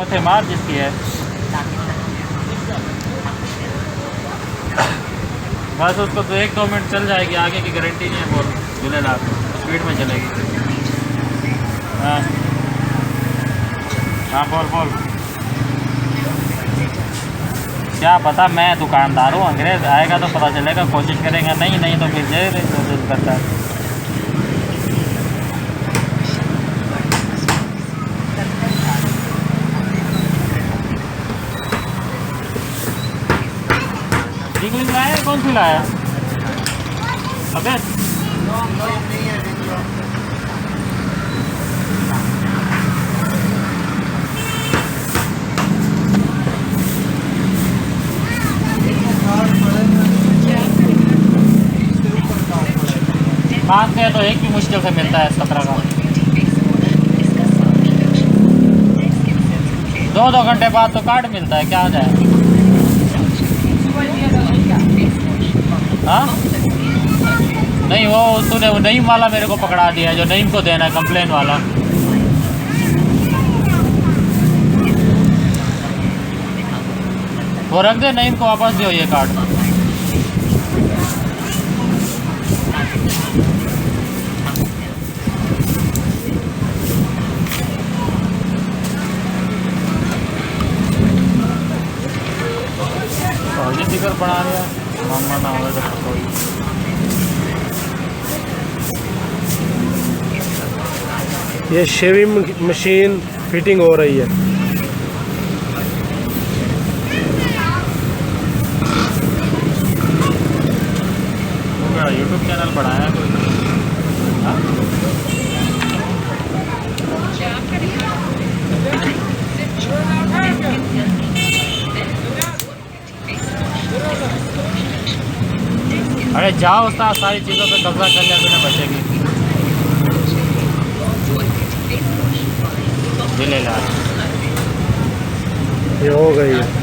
मथे मार जिसकी है, बस उसको तो 1-2 मिनट चल जाएगी, आगे की गारंटी नहीं है। बोल झूलेलाल स्पीड में चलेगी। हाँ हाँ बोल। क्या पता, मैं दुकानदार हूँ, अंग्रेज़ आएगा तो पता चलेगा, कोशिश करेंगे, नहीं तो फिर जे दिल करता है। इंग्लिश लाया, कौन सी लाया? अबे मांगते हैं तो एक भी मुश्किल से मिलता है 17 का। 2-2 घंटे बाद तो कार्ड मिलता है, क्या आ जाए। हाँ नहीं, वो तूने वो नईम वाला मेरे को पकड़ा दिया, जो नईम को देना है, कंप्लेन वाला। वो रख दे, नईम को वापस दो ये कार्ड। ये जिक्र बना दिया, मामा ना हो तो कोई। ये शेविंग मशीन फिटिंग हो रही है। यूट्यूब चैनल बढ़ाया कोई? अरे जाओ उस्ताद, सारी चीज़ों पे कब्जा कर लिया तूने, बचेगी। ये हो गई है।